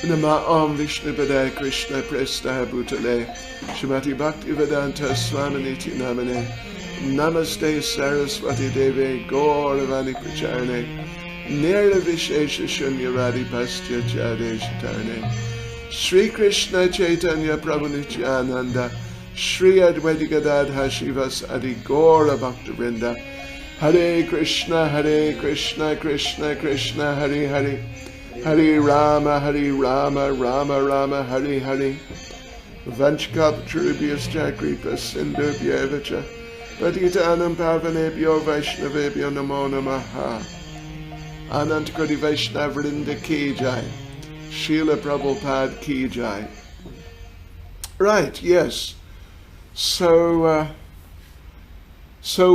Nama Om Vishnu Padaya Krishna Prestaya Bhutale Shrimati Bhakti Vedanta Swaminiti Namane Namaste Saraswati Deve Gauravani Pracharne Nirvishesha Shunyaradi Pastya Chadeshatarne Shri Krishna Chaitanya Prabhu Nityananda Shri Advaita Gadadha Shivas Adi Gaura Bhakta Vrinda Hare Krishna Krishna Krishna Hare Hare Hare Rama Rama Rama Hare Hare Vanchkaptrubhyascha Kripas Sindhubhyevacha Patitanam Pavanebhyo Vaishnavebhyo Namo Namaha Anantakoti Vaishnav Vrinda Ki Jai Srila Prabhupada Ki Jai. Right, yes. So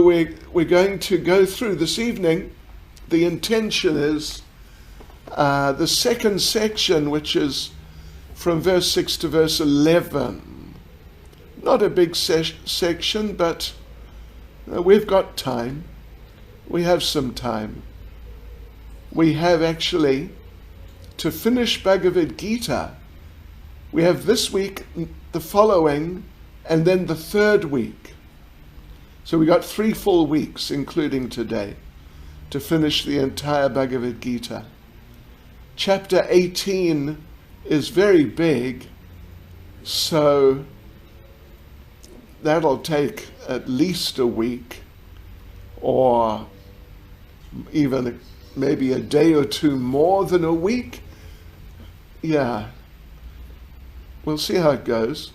we're going to go through this evening. The intention is the second section, which is from verse 6 to verse 11. Not a big section, but we've got time. We have some time. We have actually, to finish Bhagavad Gita, we have this week, the following, and then the third week. So we got 3 full weeks, including today, to finish the entire Bhagavad Gita. Chapter 18 is very big, so that'll take at least a week, or even maybe a day or two more than a week. Yeah, we'll see how it goes.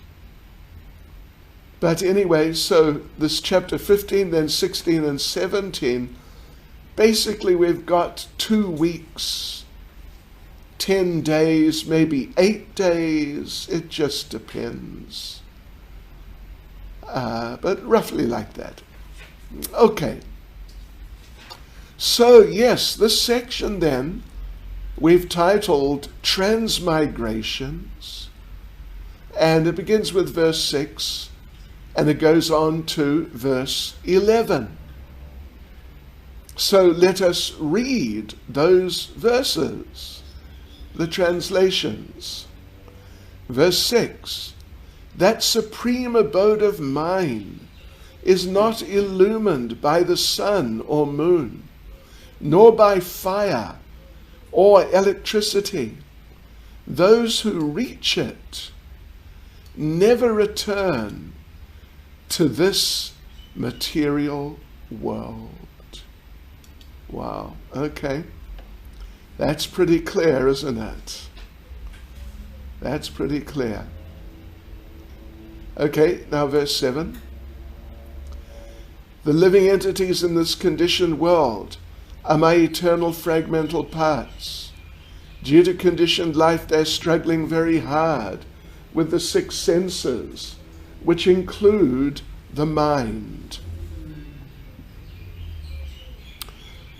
But anyway, so this chapter 15, then 16 and 17, basically we've got 2 weeks, 10 days, maybe 8 days, it just depends. But roughly like that. Okay. So yes, this section then, we've titled Transmigrations, and it begins with verse 6, and it goes on to verse 11. So let us read those verses, the translations. Verse 6, that supreme abode of mine is not illumined by the sun or moon, nor by fire or electricity. Those who reach it never return to this material world. Wow, okay. That's pretty clear, isn't it? That's pretty clear. Okay, now verse 7. The living entities in this conditioned world are my eternal fragmental parts. Due to conditioned life, they're struggling very hard with the 6 senses, which include the mind.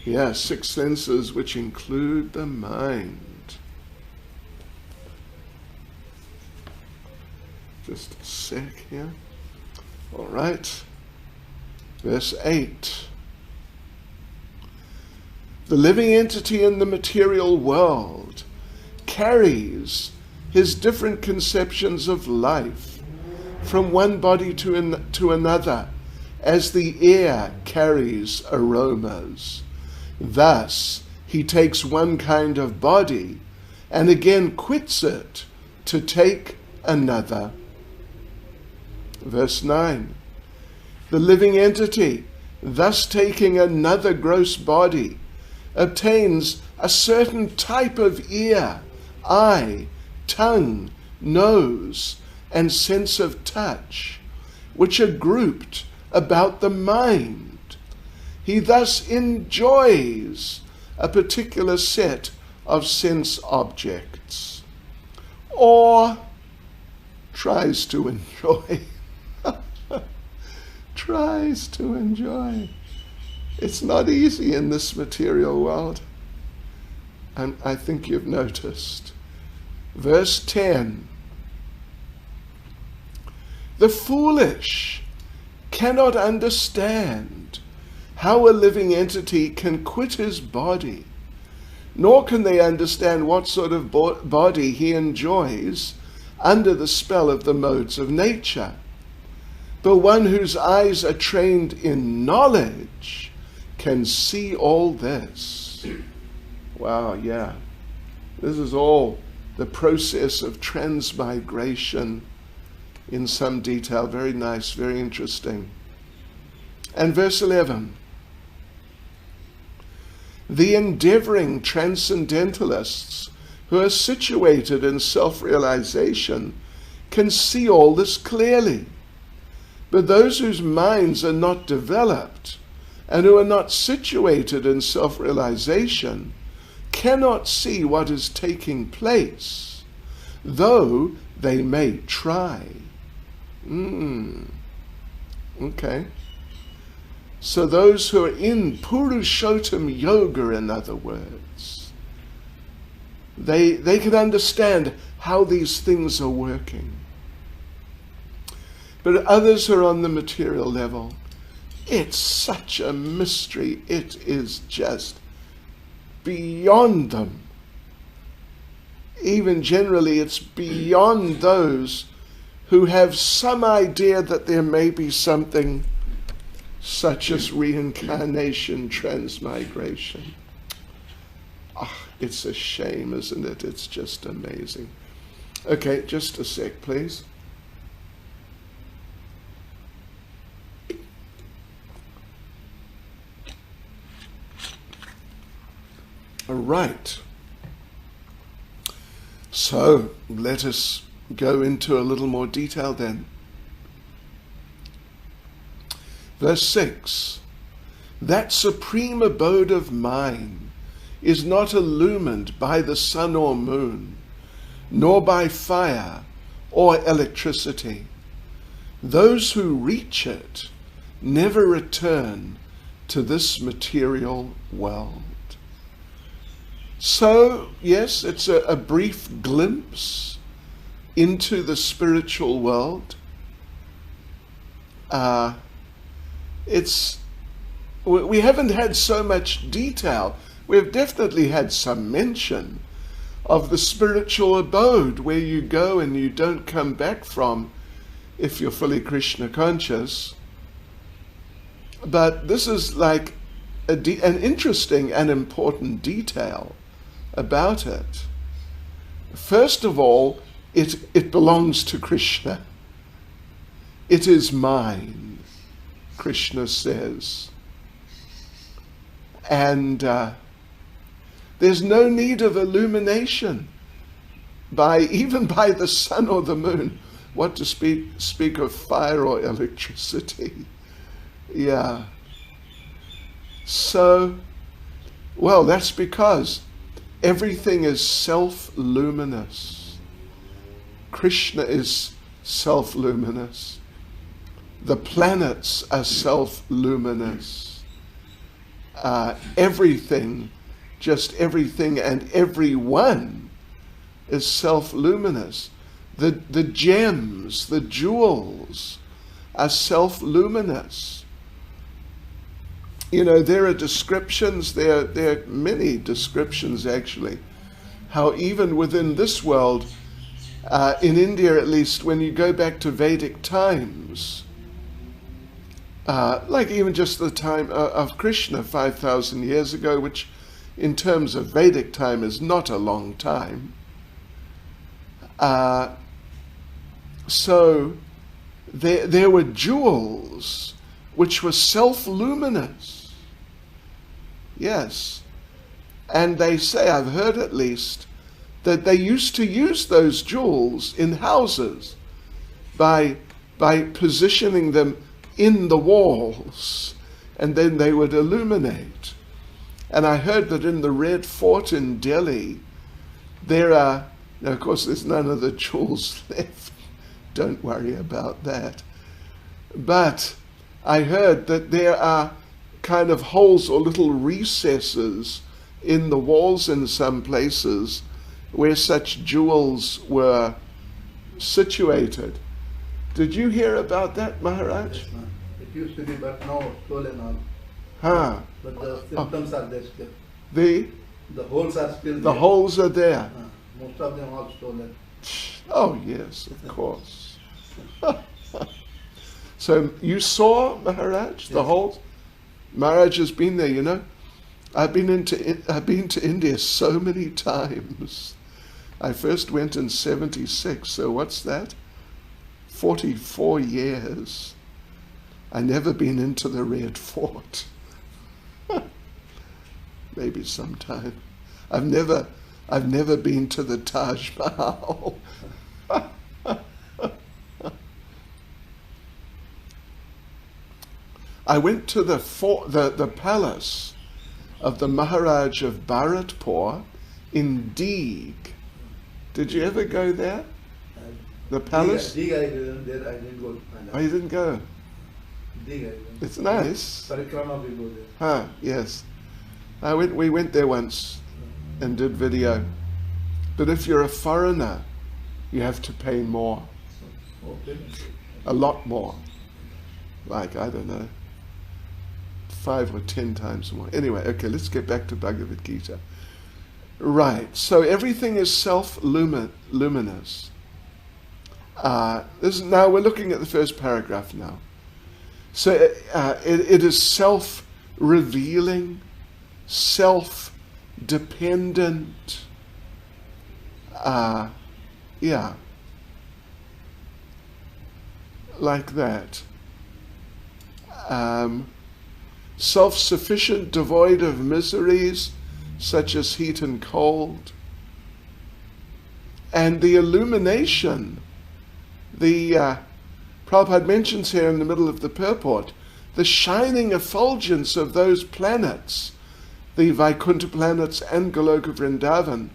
Yeah, 6 senses which include the mind. Just a sec here. All right. Verse 8. The living entity in the material world carries his different conceptions of life from one body to another, as the air carries aromas. Thus, he takes one kind of body and again quits it to take another. Verse 9. The living entity, thus taking another gross body, obtains a certain type of ear, eye, tongue, nose, and sense of touch, which are grouped about the mind. He thus enjoys a particular set of sense objects, or tries to enjoy. Tries to enjoy. It's not easy in this material world. And I think you've noticed. Verse 10. The foolish cannot understand how a living entity can quit his body, nor can they understand what sort of body he enjoys under the spell of the modes of nature. But one whose eyes are trained in knowledge can see all this. Wow, yeah. This is all the process of transmigration in some detail. Very nice, very interesting. And verse 11. The endeavoring transcendentalists who are situated in self-realization can see all this clearly. But those whose minds are not developed and who are not situated in self-realization cannot see what is taking place, though they may try. Okay. So those who are in Purushottam Yoga, in other words, they can understand how these things are working. But others who are on the material level, it's such a mystery. It is just beyond them. Even generally, it's beyond those who have some idea that there may be something such as reincarnation, transmigration. It's a shame, isn't it? It's just amazing. Okay, just a sec, please. All right. So let us go into a little more detail then. Verse 6. That supreme abode of mine is not illumined by the sun or moon, nor by fire or electricity. Those who reach it never return to this material world. So, yes, it's a brief glimpse into the spiritual world. We haven't had so much detail. We've definitely had some mention of the spiritual abode where you go and you don't come back from if you're fully Krishna conscious. But this is like an interesting and important detail about it. First of all, it belongs to Krishna. It is mine, Krishna says. And there's no need of illumination even by the sun or the moon. What to speak of fire or electricity. Yeah. So, well, that's because everything is self-luminous. Krishna is self-luminous. The planets are self-luminous. Everything, just everything and everyone is self-luminous. The gems, the jewels are self-luminous. You know, there are descriptions, there are many descriptions actually, how even within this world, in India at least, when you go back to Vedic times, like even just the time of Krishna 5,000 years ago, which in terms of Vedic time is not a long time. So there were jewels which were self-luminous. Yes. And they say, I've heard at least, that they used to use those jewels in houses by positioning them in the walls, and then they would illuminate. And I heard that in the Red Fort in Delhi, there are, now of course there's none of the jewels left, don't worry about that. But I heard that there are kind of holes or little recesses in the walls in some places where such jewels were situated. Did you hear about that, Maharaj? Yes, it used to be, but now stolen all. Huh. But the symptoms are there still. The holes are still The there. holes are there. Most of them are stolen. Oh yes, of course. So you saw, Maharaj, the Yes. holes? Maharaj has been there, you know. I've been to India so many times. I first went in 76, so what's that? 44 years. I never been into the Red Fort. Maybe sometime. I've never been to the Taj Mahal. I went to the palace of the Maharaj of Bharatpur in Deeg. Did you ever go there? The palace? Dig I didn't there. I didn't go. Oh, you didn't go? Dig I didn't. It's nice. Parikrama we go there. Huh, yes. We went there once and did video. But if you're a foreigner, you have to pay more. Okay. A lot more. Like, I don't know, 5 or 10 times more. Anyway, okay, let's get back to Bhagavad Gita. Right, so everything is self-luminous. Now we're looking at the first paragraph now. So it is self-revealing, self-dependent. Yeah, like that. Self-sufficient, devoid of miseries such as heat and cold. And the illumination, Prabhupada mentions here in the middle of the purport, the shining effulgence of those planets, the Vaikuntha planets and Goloka Vrindavan,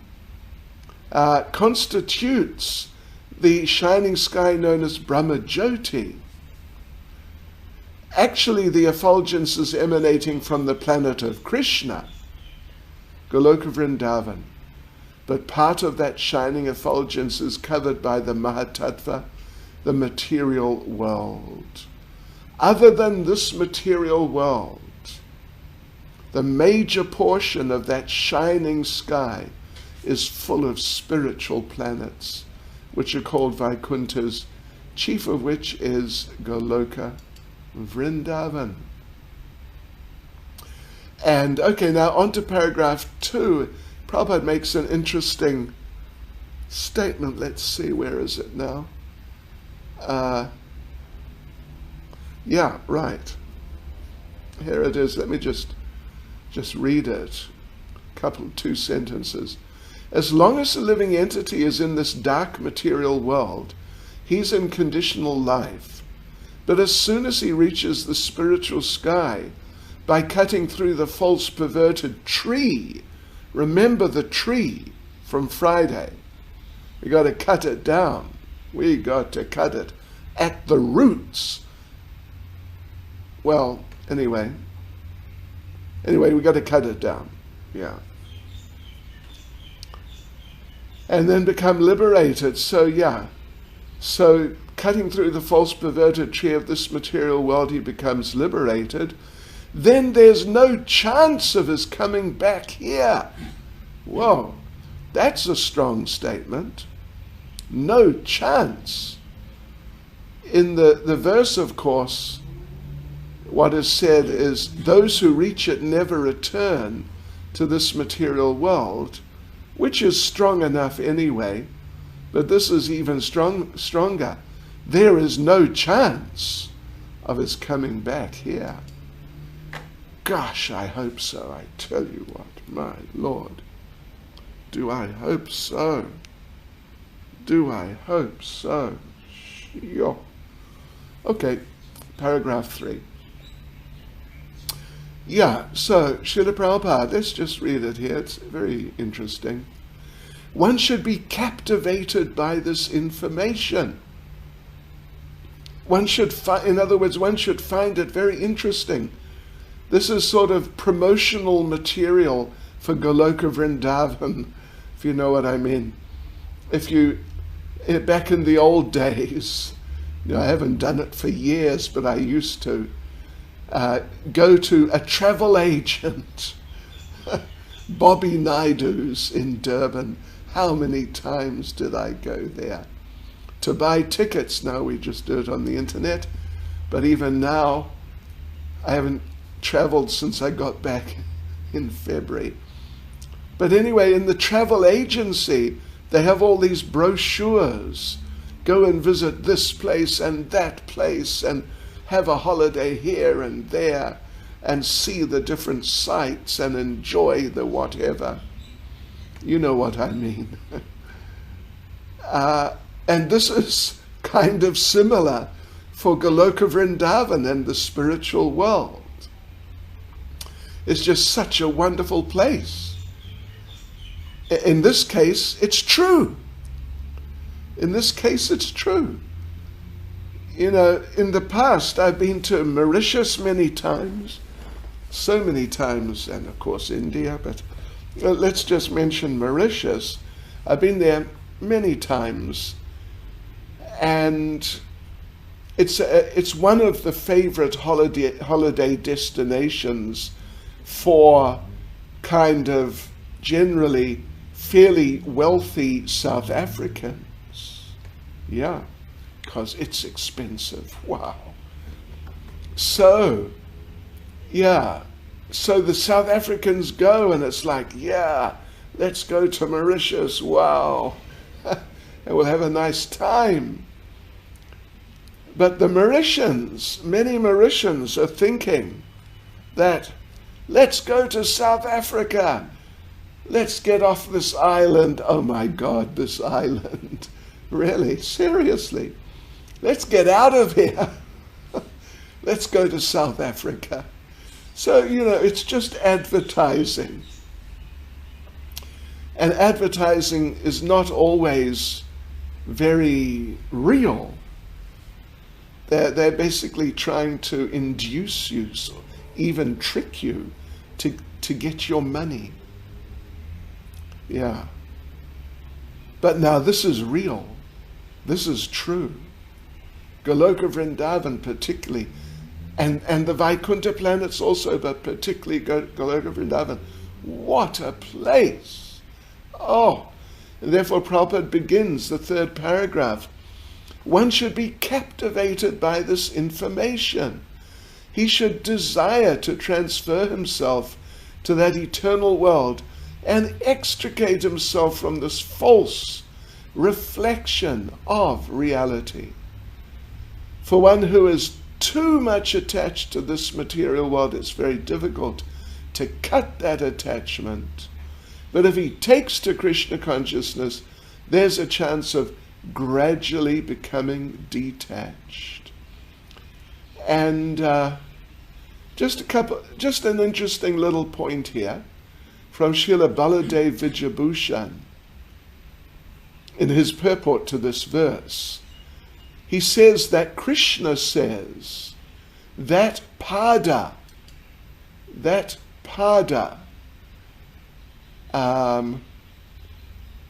constitutes the shining sky known as Brahma Jyoti. Actually, the effulgence is emanating from the planet of Krishna, Goloka Vrindavan. But part of that shining effulgence is covered by the Mahatattva, the material world. Other than this material world, the major portion of that shining sky is full of spiritual planets, which are called Vaikunthas, chief of which is Goloka Vrindavan. And okay, now on to paragraph 2. Prabhupada makes an interesting statement. Let's see, where is it now? Yeah, right. Here it is. Let me just read it. Two sentences. As long as a living entity is in this dark material world, he's in conditional life. But as soon as he reaches the spiritual sky, by cutting through the false perverted tree, remember the tree from Friday, we got to cut it down. We got to cut it at the roots. Well, anyway, we got to cut it down. Yeah. And then become liberated. So yeah. So cutting through the false perverted tree of this material world, he becomes liberated. Then there's no chance of his coming back here. Whoa, that's a strong statement. No chance. In the verse, of course, what is said is, those who reach it never return to this material world, which is strong enough anyway, but this is even stronger. There is no chance of his coming back here. Gosh, I hope so. I tell you what, my Lord, do I hope so? Do I hope so? Sure. Okay, paragraph 3. Yeah, so Srila Prabhupada, let's just read it here. It's very interesting. One should be captivated by this information. One should, in other words, one should find it very interesting. This is sort of promotional material for Goloka Vrindavan, if you know what I mean. If you, back in the old days, you know, I haven't done it for years, but I used to, go to a travel agent Bobby Naidu's in Durban. How many times did I go there? To buy tickets, now we just do it on the internet, but even now, I haven't traveled since I got back in February. But anyway, in the travel agency, they have all these brochures. Go and visit this place and that place and have a holiday here and there and see the different sights and enjoy the whatever. You know what I mean. And this is kind of similar for Goloka Vrindavan and the spiritual world. It's just such a wonderful place. In this case, it's true. In this case, it's true. You know, in the past, I've been to Mauritius many times, so many times, and of course India, but let's just mention Mauritius. I've been there many times, and it's one of the favorite holiday destinations for kind of generally fairly wealthy South Africans. Yeah, because it's expensive. Wow. So, yeah, so the South Africans go and it's like, yeah, let's go to Mauritius. Wow. And we'll have a nice time. But the Mauritians, many Mauritians are thinking that let's go to South Africa. Let's get off this island. Oh my God, this island. Really? Seriously? Let's get out of here. Let's go to South Africa. So, you know, it's just advertising. And advertising is not always very real. They're basically trying to induce you, even trick you to get your money. Yeah. But now this is real. This is true. Goloka Vrindavan particularly, and the Vaikuntha planets also, but particularly Goloka Vrindavan. What a place! Oh, and therefore Prabhupada begins the third paragraph. One should be captivated by this information. He should desire to transfer himself to that eternal world and extricate himself from this false reflection of reality. For one who is too much attached to this material world, it's very difficult to cut that attachment. But if he takes to Krishna consciousness, there's a chance of gradually becoming detached. And just an interesting little point here from Srila Baladev Vijayabhushan in his purport to this verse. He says that Krishna says that pada,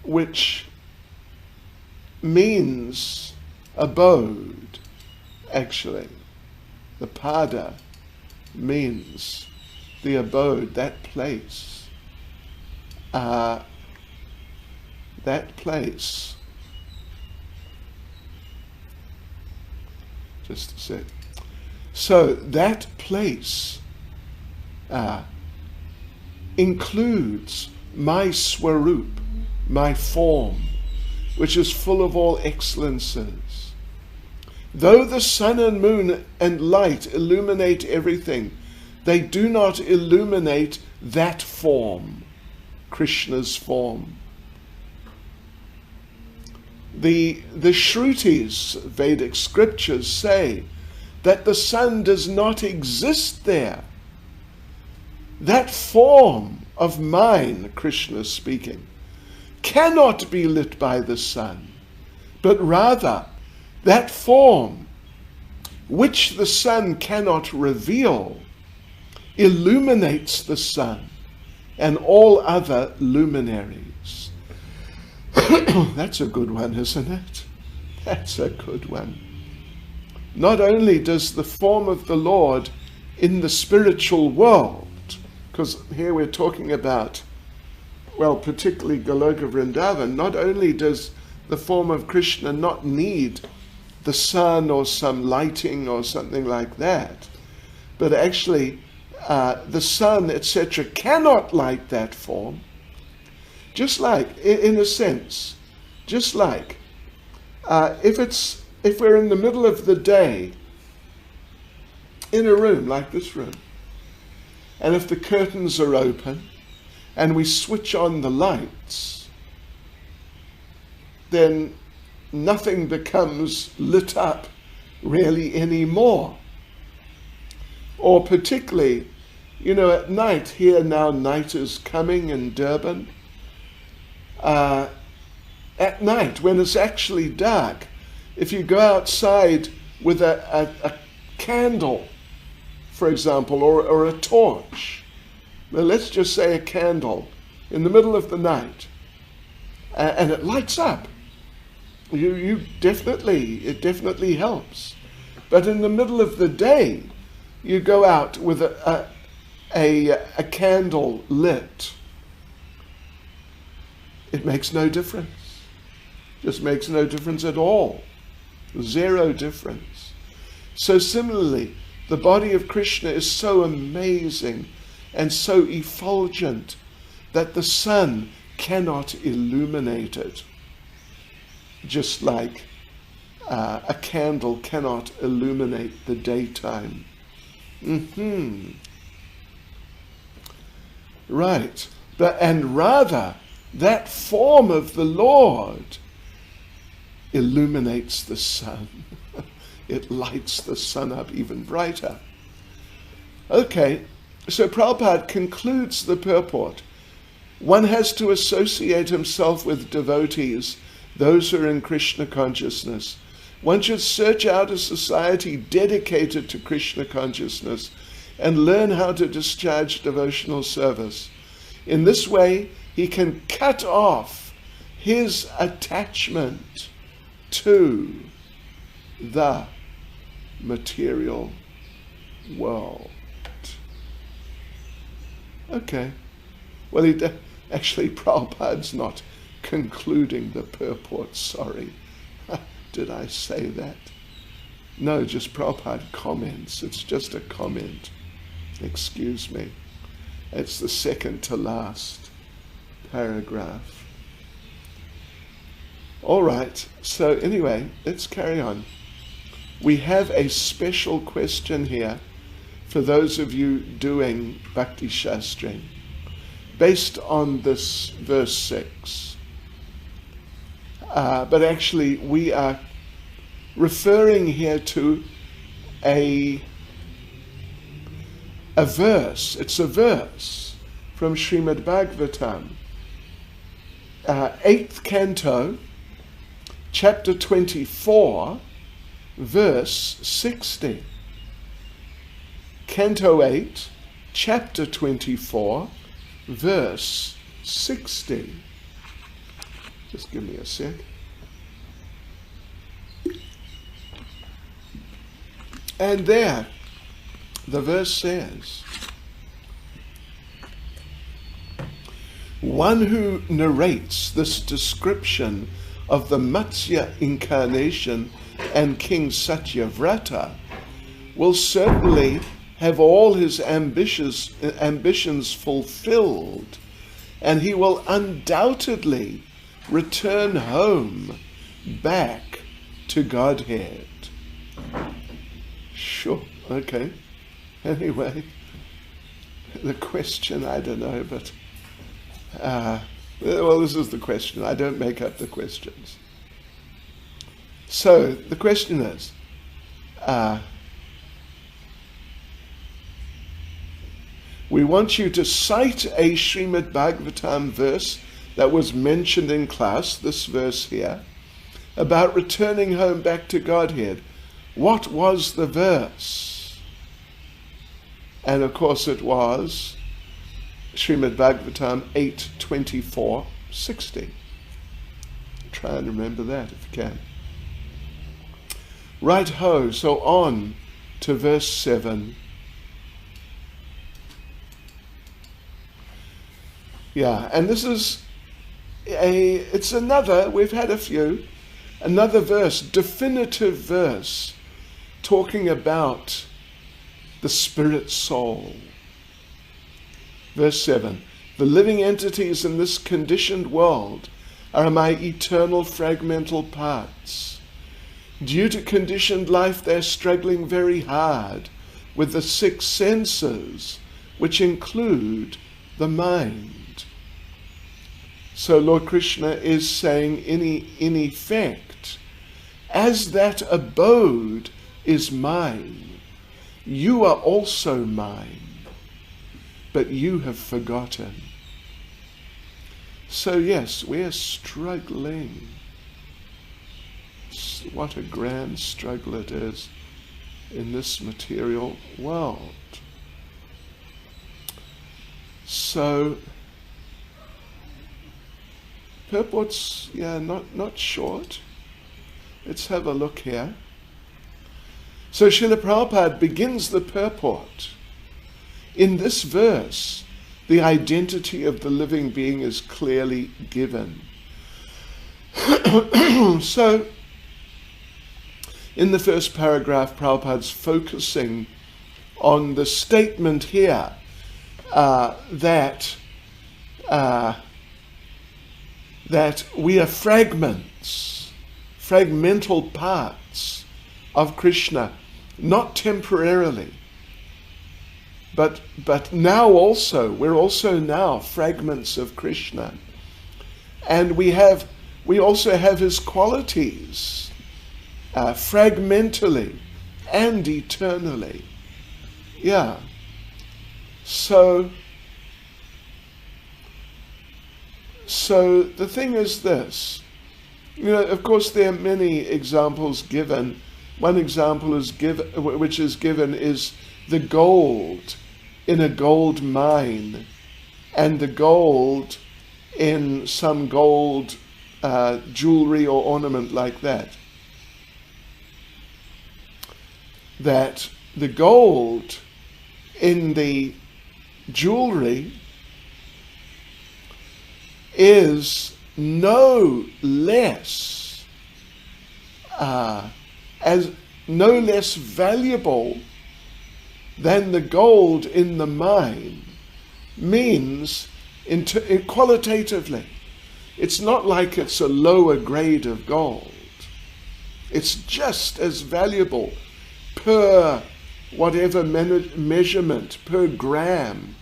which means abode, actually. The pada means the abode, that place. That place. Just a sec. So that place includes my swarup, my form, which is full of all excellences. Though the sun and moon and light illuminate everything, they do not illuminate that form, Krishna's form. The Shrutis, Vedic scriptures, say that the sun does not exist there. That form of mine, Krishna speaking, cannot be lit by the sun, but rather that form which the sun cannot reveal illuminates the sun and all other luminaries. That's a good one, isn't it? That's a good one. Not only does the form of the Lord in the spiritual world, because here we're talking about well, particularly Goloka Vrindavan, not only does the form of Krishna not need the sun or some lighting or something like that, but actually the sun, etc., cannot light that form. Just like, in a sense, just like if we're in the middle of the day in a room like this room, and if the curtains are open and we switch on the lights, then nothing becomes lit up really anymore. Or particularly, at night, here now night is coming in Durban. At night, when it's actually dark, if you go outside with a candle, for example, or a torch, well, let's just say a candle in the middle of the night, and it lights up, it definitely helps. But in the middle of the day, you go out with a candle lit, it makes no difference. Just makes no difference at all. Zero difference. So similarly, the body of Krishna is so amazing and so effulgent that the sun cannot illuminate it, just like a candle cannot illuminate the daytime. Right. And rather, that form of the Lord illuminates the sun. It lights the sun up even brighter. Okay, so Prabhupada concludes the purport. One has to associate himself with devotees, those who are in Krishna consciousness. One should search out a society dedicated to Krishna consciousness and learn how to discharge devotional service. In this way, he can cut off his attachment to the material world. Okay. Well, actually, Prabhupada's not concluding the purport, sorry. Did I say that? No, just Prabhupada comments. It's just a comment. Excuse me. It's the second to last paragraph. All right, so anyway, let's carry on. We have a special question here for those of you doing Bhakti Shastri, based on this verse 6. But actually, we are referring here to a verse. It's a verse from Srimad Bhagavatam, 8th canto, chapter 24, verse 60. Canto 8, chapter 24, verse 60. Just give me a sec. And there, the verse says, one who narrates this description of the Matsya incarnation and King Satyavrata will certainly have all his ambitions fulfilled, and he will undoubtedly return home back to Godhead. Sure, okay. Anyway, the question, I don't know, but well, this is the question. I don't make up the questions. So the question is, we want you to cite a Srimad Bhagavatam verse that was mentioned in class, this verse here, about returning home back to Godhead. What was the verse? And of course it was Srimad Bhagavatam 8:24-60. Try and remember that if you can. Right ho, so on to verse 7. Yeah, and this is it's another, we've had a few, another verse, definitive verse, talking about the spirit soul. Verse 7, the living entities in this conditioned world are my eternal fragmental parts. Due to conditioned life, they're struggling very hard with the 6 senses, which include the mind. So Lord Krishna is saying, in effect, as that abode is mine, you are also mine, but you have forgotten. So yes, we are struggling. What a grand struggle it is in this material world. So, purport's, not short. Let's have a look here. So Srila Prabhupada begins the purport. In this verse, the identity of the living being is clearly given. So, in the first paragraph, Prabhupada's focusing on the statement here that we are fragments, fragmental parts of Krishna, not temporarily, but now also, we're also now fragments of Krishna. And we also have his qualities, fragmentally and eternally. Yeah. So the thing is this, of course there are many examples given. One example is given is the gold in a gold mine, and the gold in some gold jewelry or ornament like that. That the gold in the jewelry is no less valuable than the gold in the mine. Means qualitatively, it's not like it's a lower grade of gold. It's just as valuable per whatever measurement, per gram.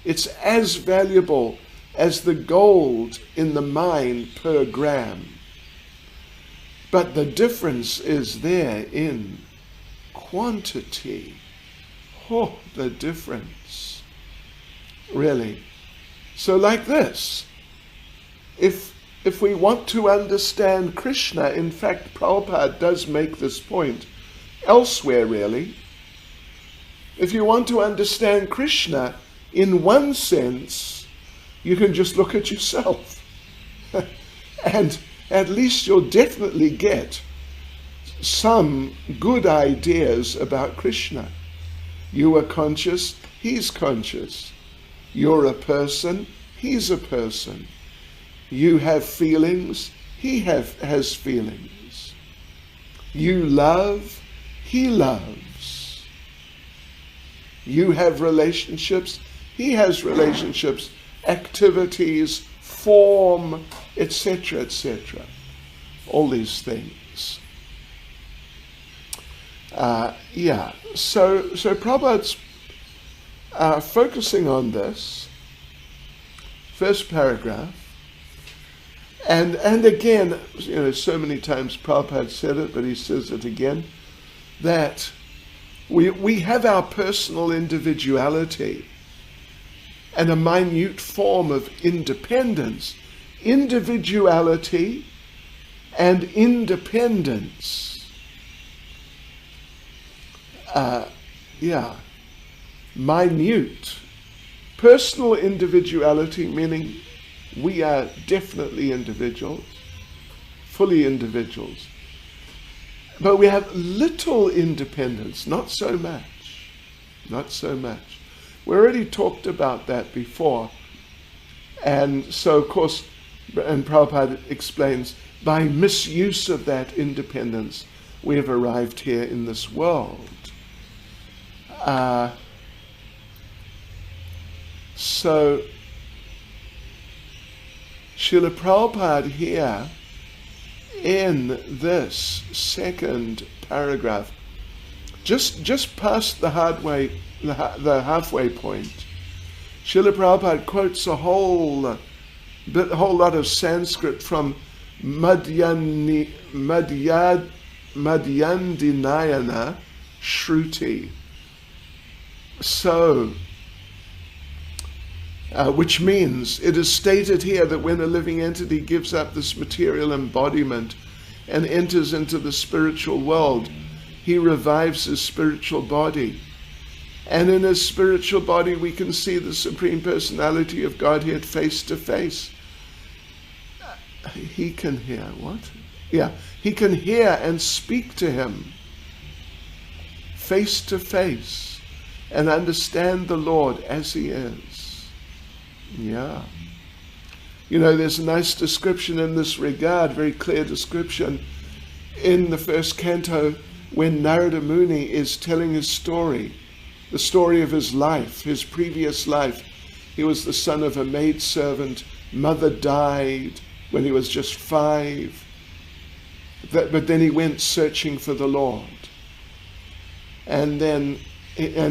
It's as valuable as the gold in the mine per gram. But the difference is there in quantity. Oh, the difference. Really. So like this, if we want to understand Krishna, in fact, Prabhupada does make this point elsewhere really. If you want to understand Krishna, in one sense, you can just look at yourself. And at least you'll definitely get some good ideas about Krishna. You are conscious, he's conscious. You're a person, he's a person. You have feelings, he has feelings. You love, he loves. You have relationships, he has relationships, activities, form, etc., etc. All these things. So Prabhupada's focusing on this first paragraph, and again, so many times Prabhupada said it, but he says it again, that we have our personal individuality and a minute form of independence. Individuality and independence. Minute. Personal individuality, meaning we are definitely individuals, fully individuals. But we have little independence, not so much. Not so much. We already talked about that before. And so, of course, and Prabhupada explains, by misuse of that independence, we have arrived here in this world. So, Srila Prabhupada here, in this second paragraph, just past the halfway point, Srila Prabhupada quotes a whole lot of Sanskrit from Madhyandinayana Shruti. So, which means it is stated here that when a living entity gives up this material embodiment and enters into the spiritual world, he revives his spiritual body. And in his spiritual body we can see the Supreme Personality of Godhead face to face. He can hear, what? Yeah, he can hear and speak to him face to face and understand the Lord as he is. Yeah. You know, there's a nice description in this regard, very clear description, in the first canto when Narada Muni is telling his story, the story of his life, his previous life. He was the son of a maidservant, mother died when he was just 5, but then he went searching for the Lord. And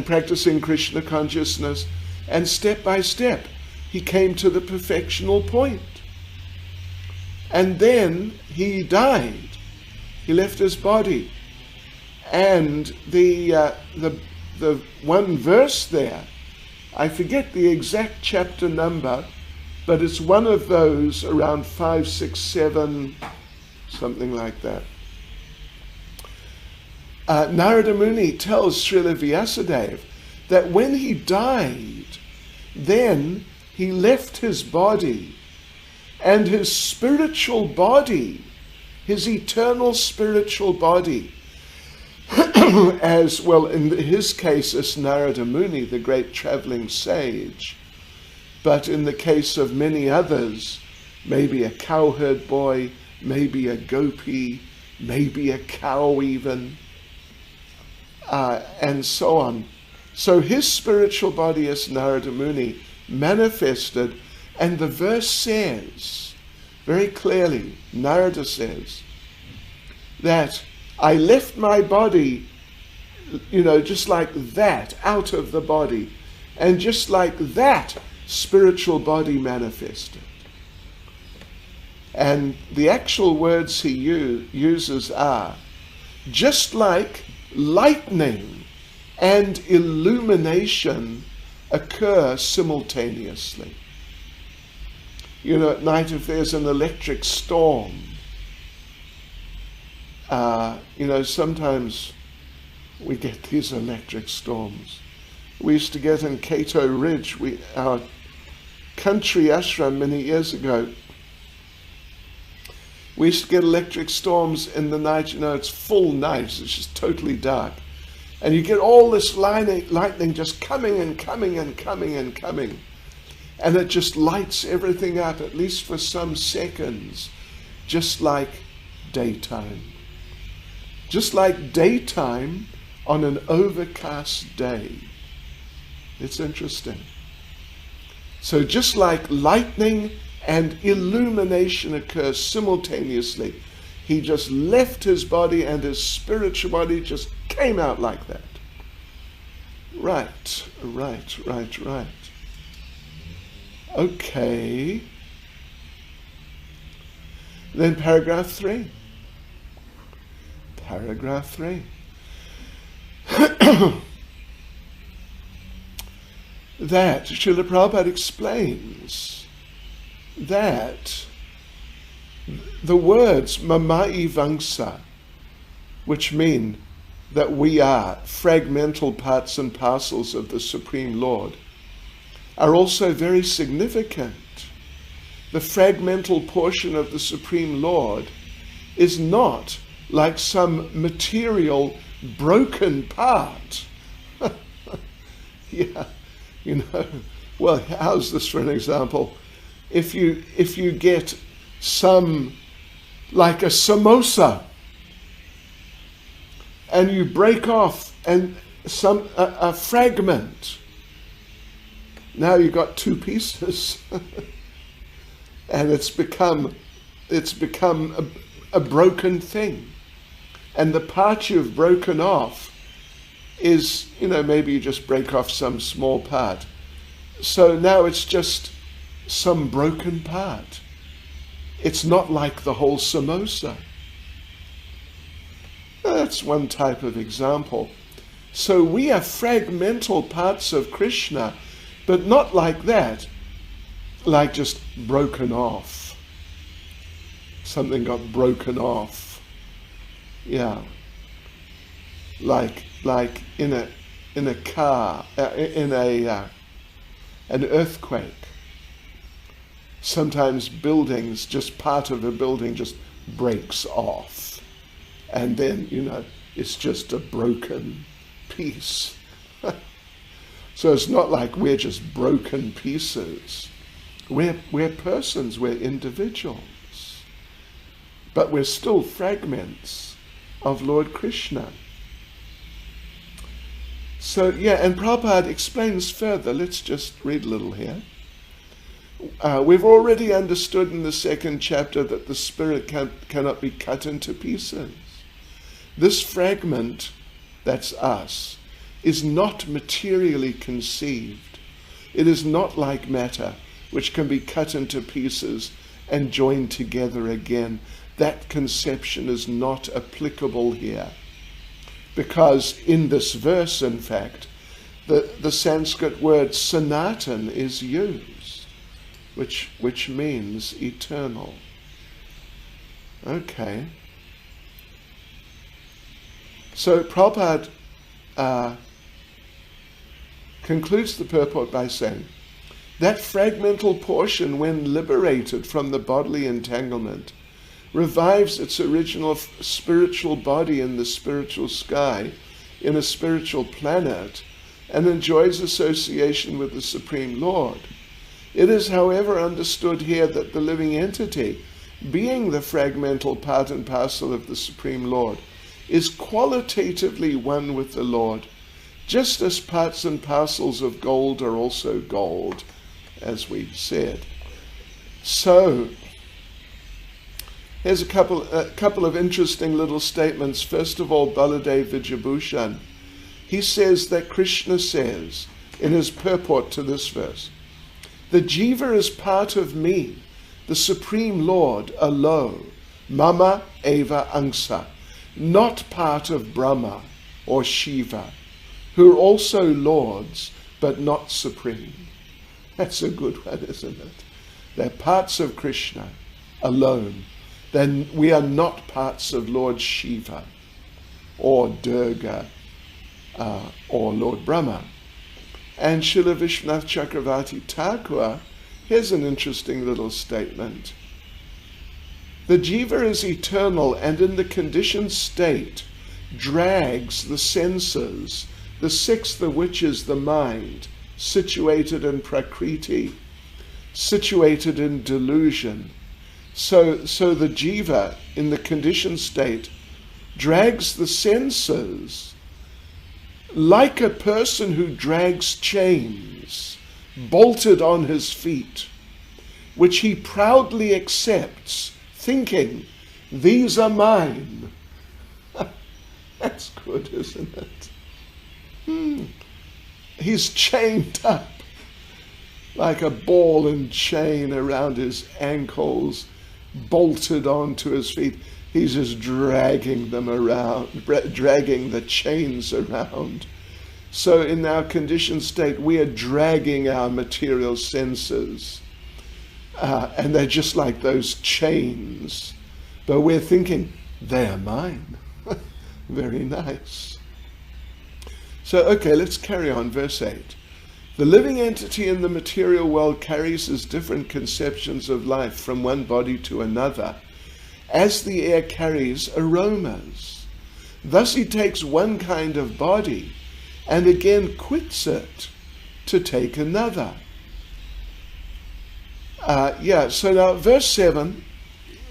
practicing Krishna consciousness, and step by step, he came to the perfectional point. And then he died. He left his body. And the one verse there, I forget the exact chapter number, but it's one of those around 5, 6, 7, something like that. Narada Muni tells Srila Vyasadeva that when he died, then he left his body, and his spiritual body, his eternal spiritual body, as well in his case as Narada Muni, the great traveling sage, but in the case of many others, maybe a cowherd boy, maybe a gopi, maybe a cow even, and so on. So his spiritual body as Narada Muni manifested, and the verse says very clearly, Narada says, that I left my body, just like that, out of the body, and just like that, spiritual body manifested. And the actual words he uses are, just like lightning and illumination occur simultaneously. At night if there's an electric storm, sometimes we get these electric storms. We used to get in Cato Ridge, our country ashram many years ago, we used to get electric storms in the night. It's full night, it's just totally dark. And you get all this lightning just coming and coming and coming and coming. And it just lights everything up, at least for some seconds, just like daytime. Just like daytime on an overcast day. It's interesting. So just like lightning and illumination occurs simultaneously, he just left his body and his spiritual body just came out like that. Right. Okay. Then paragraph 3. Paragraph 3. That Srila Prabhupada explains that the words mamai vangsa, which mean that we are fragmental parts and parcels of the Supreme Lord, are also very significant. The fragmental portion of the Supreme Lord is not like some material broken part. Yeah, well, how's this for an example? if you get some, like a samosa, and you break off and a fragment, now you've got two pieces, and it's become a broken thing. And the part you've broken off is, maybe you just break off some small part. So now it's just some broken part. It's not like the whole samosa. That's one type of example. So we are fragmental parts of Krishna, but not like that, like just broken off. Something got broken off. Yeah. Like in a car, in an earthquake. Sometimes buildings, just part of a building just breaks off. And then, it's just a broken piece. So it's not like we're just broken pieces. We're persons, we're individuals. But we're still fragments of Lord Krishna. So, and Prabhupada explains further. Let's just read a little here. We've already understood in the second chapter that the spirit cannot be cut into pieces. This fragment, that's us, is not materially conceived. It is not like matter, which can be cut into pieces and joined together again. That conception is not applicable here. Because in this verse, in fact, the Sanskrit word sanatan is used, which means eternal. Okay. So Prabhupada concludes the purport by saying, that fragmental portion, when liberated from the bodily entanglement, revives its original spiritual body in the spiritual sky, in a spiritual planet, and enjoys association with the Supreme Lord. It is, however, understood here that the living entity, being the fragmental part and parcel of the Supreme Lord, is qualitatively one with the Lord, just as parts and parcels of gold are also gold, as we said. So, here's a couple of interesting little statements. First of all, Baladev Vijayabhushan. He says that Krishna says, in his purport to this verse, the jiva is part of me, the Supreme Lord, alone, mama eva angsa, not part of Brahma or Shiva, who are also lords, but not supreme. That's a good one, isn't it? They're parts of Krishna alone. Then we are not parts of Lord Shiva or Durga or Lord Brahma. And Srila Vishwanath Chakravarti Thakur, here's an interesting little statement. The jiva is eternal and in the conditioned state drags the senses, the sixth of which is the mind, situated in prakriti, situated in delusion. So the jiva, in the conditioned state, drags the senses like a person who drags chains, bolted on his feet, which he proudly accepts, thinking, these are mine. That's good, isn't it? He's chained up like a ball and chain around his ankles, bolted onto his feet. He's just dragging them around, dragging the chains around. So in our conditioned state, we are dragging our material senses. And they're just like those chains. But we're thinking, they are mine. Very nice. So, okay, let's carry on. Verse 8. The living entity in the material world carries his different conceptions of life from one body to another, as the air carries aromas. Thus he takes one kind of body and again quits it to take another. So now verse 7,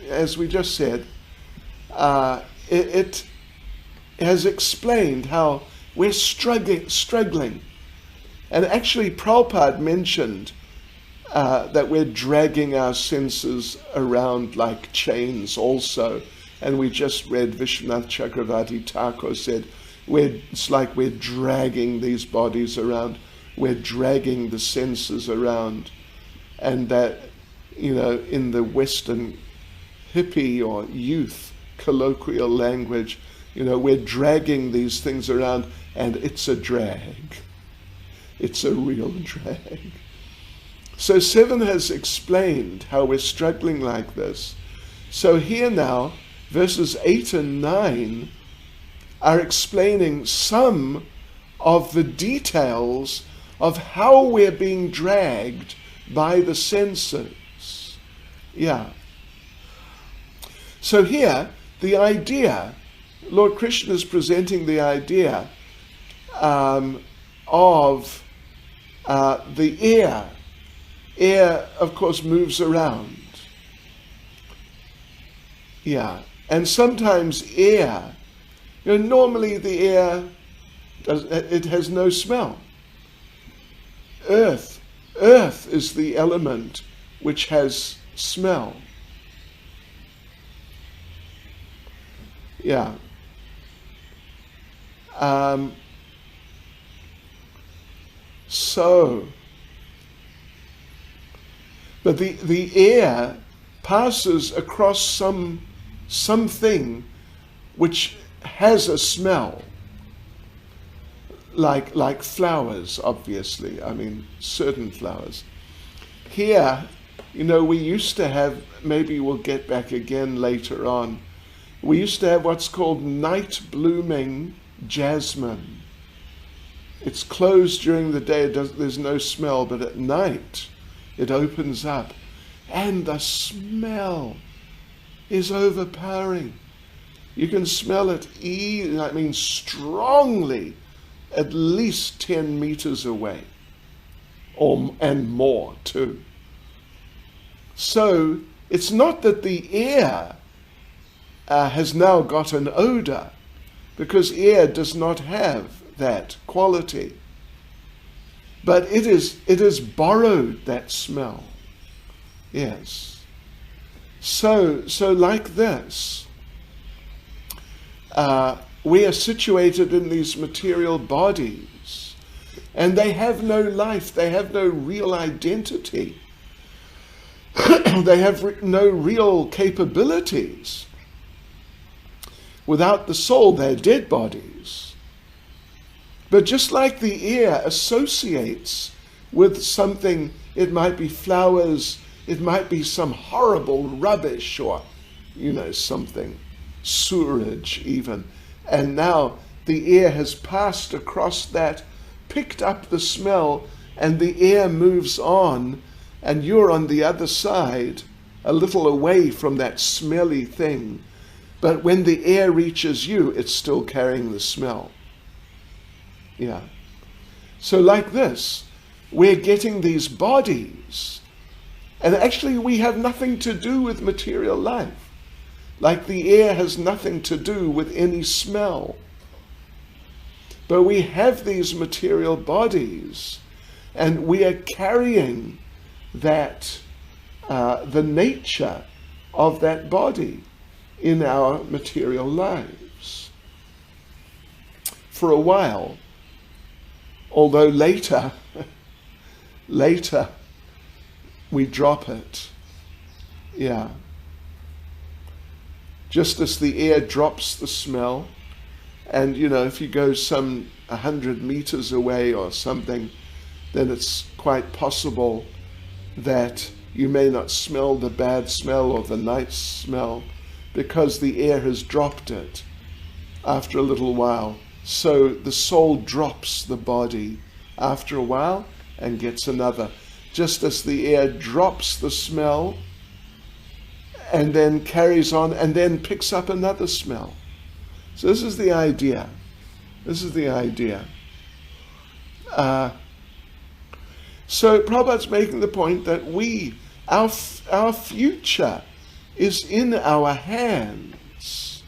as we just said, it has explained how we're struggling. And actually Prabhupada mentioned that we're dragging our senses around like chains also. And we just read Vishwanath Chakravarti Thakur said, it's like we're dragging these bodies around. We're dragging the senses around. And that, in the Western hippie or youth colloquial language, we're dragging these things around, and it's a drag. It's a real drag. So 7 has explained how we're struggling like this. So here now, verses 8 and 9 are explaining some of the details of how we're being dragged by the senses. Yeah. So here, the idea, Lord Krishna is presenting the idea of the air. Air, of course, moves around. Yeah. And sometimes air, normally the air, it has no smell. Earth is the element which has smell. Yeah. But the air passes across something which has a smell, like flowers, obviously. I mean, certain flowers. Here, we used to have, maybe we'll get back again later on, we used to have what's called night blooming jasmine. It's closed during the day, there's no smell, but at night it opens up, and the smell is overpowering. You can smell it, strongly, at least 10 meters away, and more too. So it's not that the air has now got an odor, because air does not have that quality. But it is borrowed that smell. Yes. So like this, we are situated in these material bodies, and they have no life, they have no real identity, they have no real capabilities. Without the soul, they're dead bodies. But just like the air associates with something, it might be flowers, it might be some horrible rubbish, or, something, sewage even. And now the air has passed across that, picked up the smell, and the air moves on, and you're on the other side, a little away from that smelly thing. But when the air reaches you, it's still carrying the smell. Yeah. So like this, we're getting these bodies, and actually we have nothing to do with material life. Like the air has nothing to do with any smell. But we have these material bodies, and we are carrying that, the nature of that body in our material lives for a while. Although later we drop it. Yeah. Just as the air drops the smell, and if you go some 100 meters away or something, then it's quite possible that you may not smell the bad smell or the nice smell, because the air has dropped it after a little while. So the soul drops the body after a while and gets another. Just as the air drops the smell and then carries on and then picks up another smell. So this is the idea. This is the idea. So Prabhupada's making the point that we Our future is in our hands.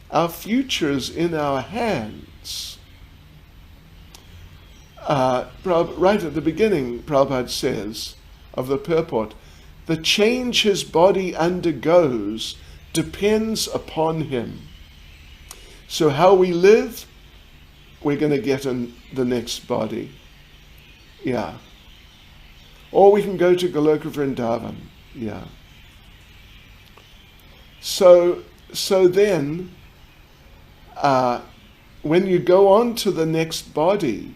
Our future is in our hands. Right at the beginning, Prabhupada says of the purport, the change his body undergoes depends upon him. So how we live, we're going to get in the next body. Yeah. Or we can go to Goloka Vrindavan. Yeah. So then, when you go on to the next body,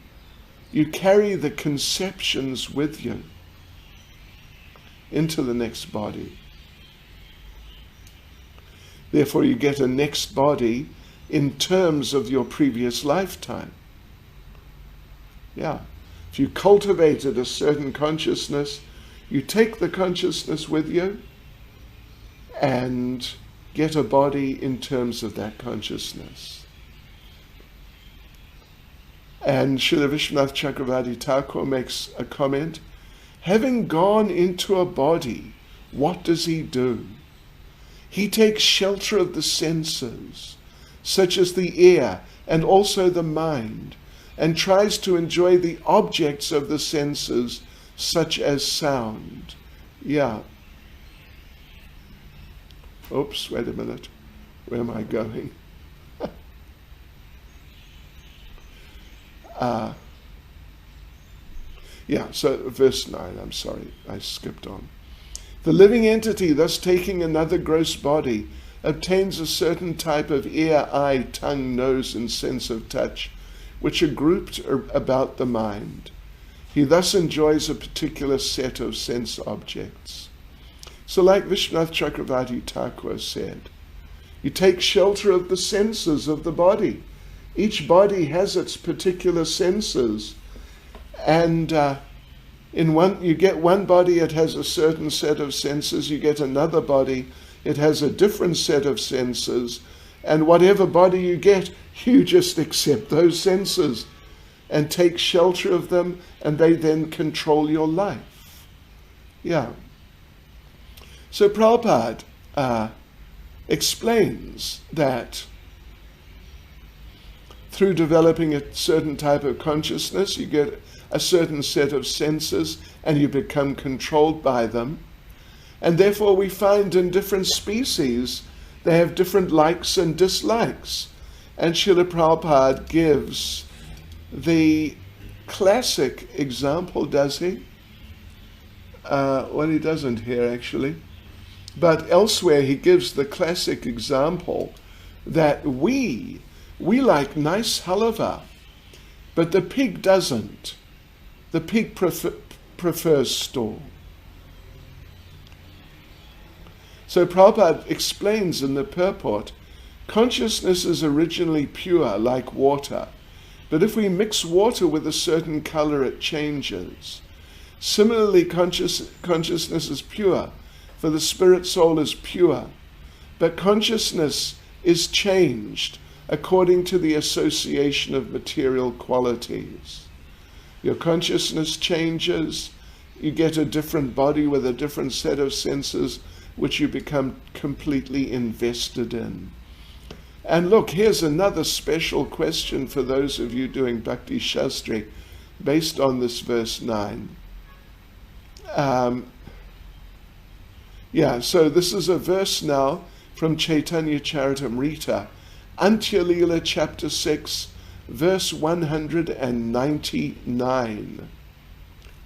you carry the conceptions with you into the next body. Therefore, you get a next body in terms of your previous lifetime. Yeah. If you cultivated a certain consciousness, you take the consciousness with you and get a body in terms of that consciousness. And Srila Vishwanath Chakravarti Thakur makes a comment, having gone into a body, what does he do? He takes shelter of the senses, such as the ear and also the mind, and tries to enjoy the objects of the senses, such as sound. Yeah. Oops, wait a minute. Where am I going? So verse 9, I'm sorry, I skipped on. The living entity, thus taking another gross body, obtains a certain type of ear, eye, tongue, nose, and sense of touch, which are grouped about the mind. He thus enjoys a particular set of sense objects. So like Vishwanath Chakravarti Thakur said, you take shelter of the senses of the body. Each body has its particular senses, and you get one body, it has a certain set of senses. You get another body, it has a different set of senses, and whatever body you get, you just accept those senses and take shelter of them, and they then control your life. Yeah. So Prabhupada explains that through developing a certain type of consciousness, you get a certain set of senses and you become controlled by them. And therefore we find in different species, they have different likes and dislikes. And Srila Prabhupada gives the classic example, does he? Well, he doesn't here actually. But elsewhere he gives the classic example that we like nice halava, but the pig doesn't. The pig prefers stall. So Prabhupada explains in the purport, consciousness is originally pure like water, but if we mix water with a certain color, it changes. Similarly, consciousness is pure, for the spirit soul is pure, but consciousness is changed according to the association of material qualities. Your consciousness changes, you get a different body with a different set of senses, which you become completely invested in. And look, here's another special question for those of you doing Bhakti Shastri, based on this verse 9. So this is a verse now from Chaitanya Charitamrita, Antya Leela chapter 6, verse 199.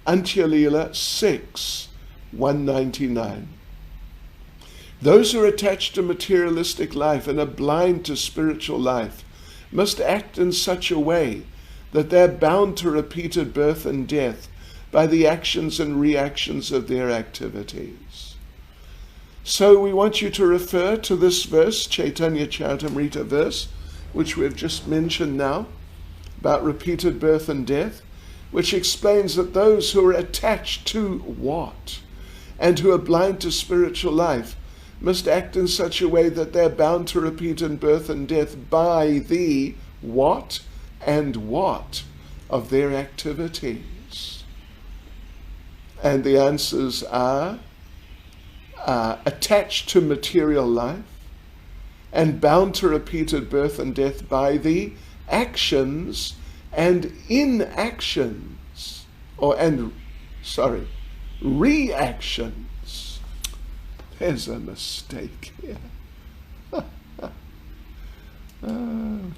Antya Leela 6, 199. Those who are attached to materialistic life and are blind to spiritual life must act in such a way that they're bound to repeated birth and death by the actions and reactions of their activities. So we want you to refer to this verse, Chaitanya Charitamrita verse, which we've just mentioned now, about repeated birth and death, which explains that those who are attached to what and who are blind to spiritual life must act in such a way that they're bound to repeated birth and death by the what and what of their activities. And the answers are attached to material life and bound to repeated birth and death by the actions and inactions, reactions. There's a mistake here.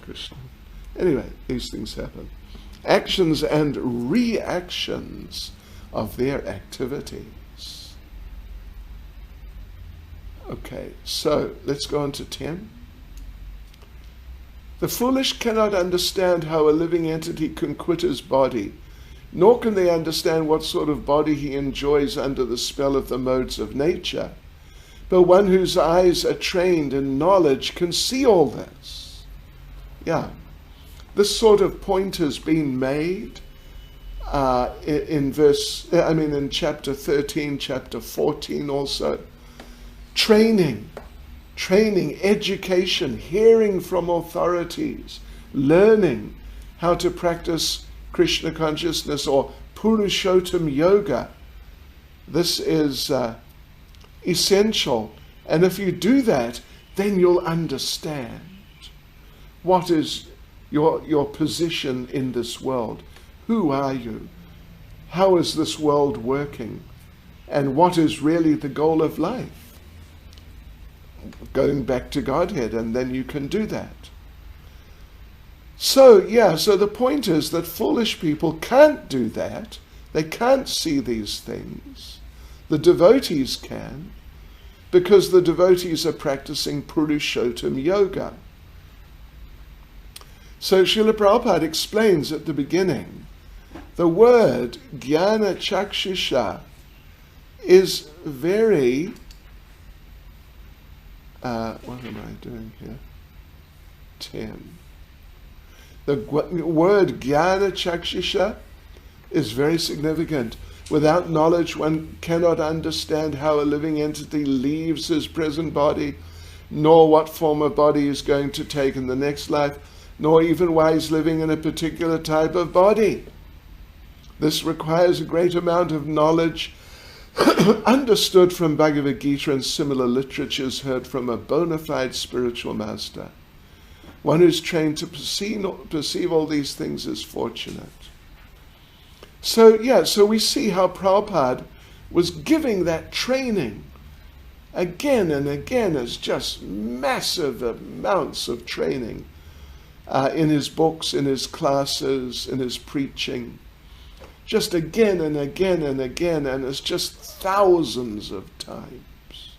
Krishna. Anyway, these things happen. Actions and reactions of their activities. Okay, so let's go on to 10. The foolish cannot understand how a living entity can quit his body, nor can they understand what sort of body he enjoys under the spell of the modes of nature. But one whose eyes are trained in knowledge can see all this. Yeah, this sort of point has been made in chapter 13, chapter 14 also. Training, education, hearing from authorities, learning how to practice Krishna consciousness or Purushottam yoga. This is essential. And if you do that, then you'll understand what is your position in this world. Who are you? How is this world working? And what is really the goal of life? Going back to Godhead, and then you can do that. So the point is that foolish people can't do that. They can't see these things. The devotees can, because the devotees are practicing Purushottam yoga. So Srila Prabhupada explains at the beginning, the word jnana chakshusha is very, what am I doing here? 10. The word jnana chakshusha is very significant. Without knowledge, one cannot understand how a living entity leaves his present body, nor what form of body he is going to take in the next life, nor even why he's living in a particular type of body. This requires a great amount of knowledge understood from Bhagavad Gita and similar literatures heard from a bona fide spiritual master. One who's trained to perceive all these things is fortunate. So we see how Prabhupada was giving that training again and again as just massive amounts of training in his books, in his classes, in his preaching. Just again and again and again, and it's just thousands of times,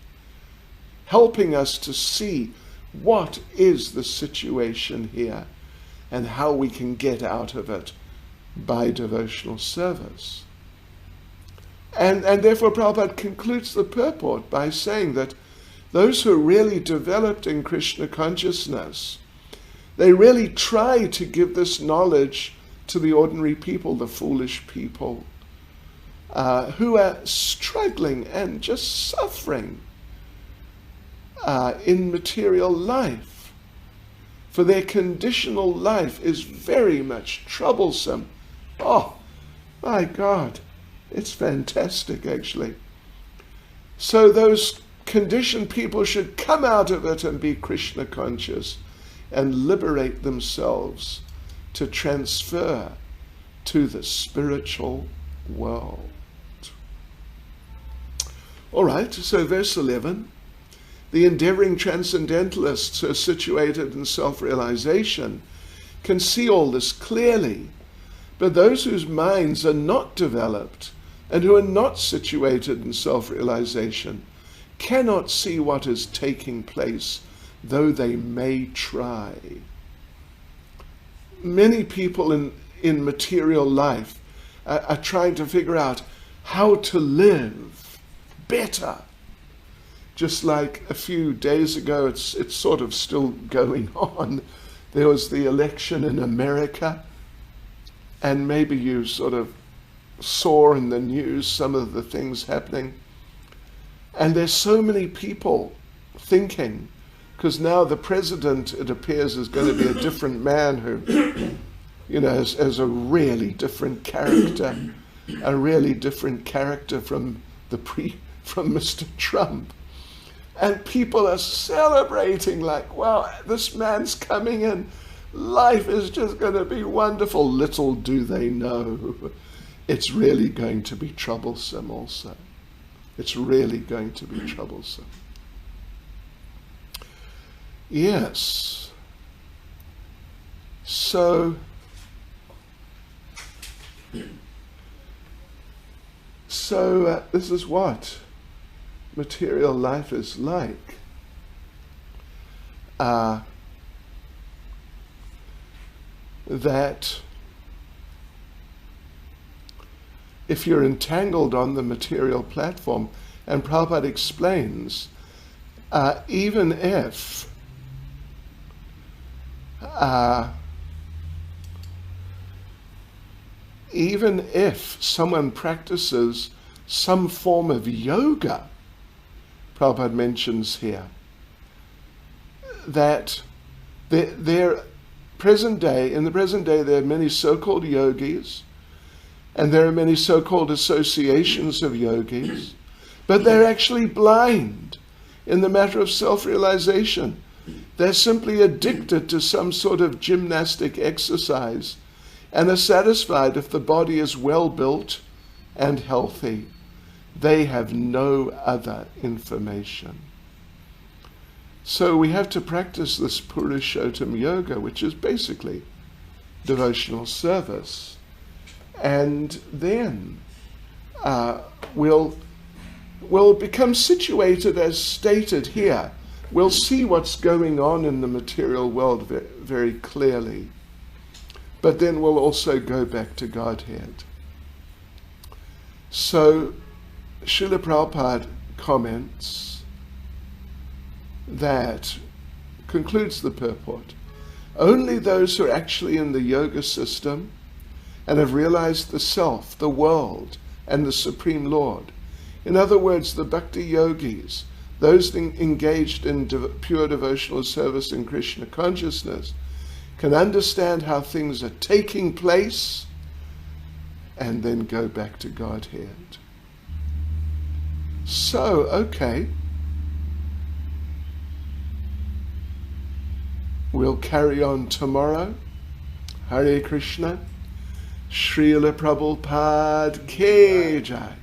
helping us to see what is the situation here and how we can get out of it by devotional service. And therefore Prabhupada concludes the purport by saying that those who are really developed in Krishna consciousness, they really try to give this knowledge to the ordinary people, the foolish people, who are struggling and just suffering in material life. For their conditional life is very much troublesome. Oh, my God, it's fantastic actually. So those conditioned people should come out of it and be Krishna conscious and liberate themselves to transfer to the spiritual world. All right, so verse 11. The endeavoring transcendentalists who are situated in self-realization can see all this clearly, but those whose minds are not developed and who are not situated in self-realization cannot see what is taking place, though they may try. Many people in material life are trying to figure out how to live better. Just like a few days ago, it's sort of still going on. There was the election in America, and maybe you sort of saw in the news some of the things happening. And there's so many people thinking, because now the president, it appears, is going to be a different man who, has a really different character, from Mr. Trump. And people are celebrating like, wow, this man's coming in. Life is just going to be wonderful. Little do they know, it's really going to be troublesome also. It's really going to be troublesome. Yes. So this is what material life is like. That if you're entangled on the material platform, and Prabhupada explains, even if someone practices some form of yoga, Prabhupada mentions here, that in the present day there are many so-called yogis, and there are many so-called associations of yogis, but they're actually blind in the matter of self-realization. They're simply addicted to some sort of gymnastic exercise and are satisfied if the body is well built and healthy. They have no other information. So we have to practice this Purushottam Yoga, which is basically devotional service. And then we'll become situated as stated here. We'll see what's going on in the material world very clearly. But then we'll also go back to Godhead. So Srila Prabhupada comments that, concludes the purport, only those who are actually in the yoga system and have realized the self, the world, and the Supreme Lord, in other words, the bhakti yogis, those engaged in pure devotional service in Krishna consciousness, can understand how things are taking place and then go back to Godhead. So, okay, we'll carry on tomorrow. Hare Krishna. Srila Prabhupada Ki Jai.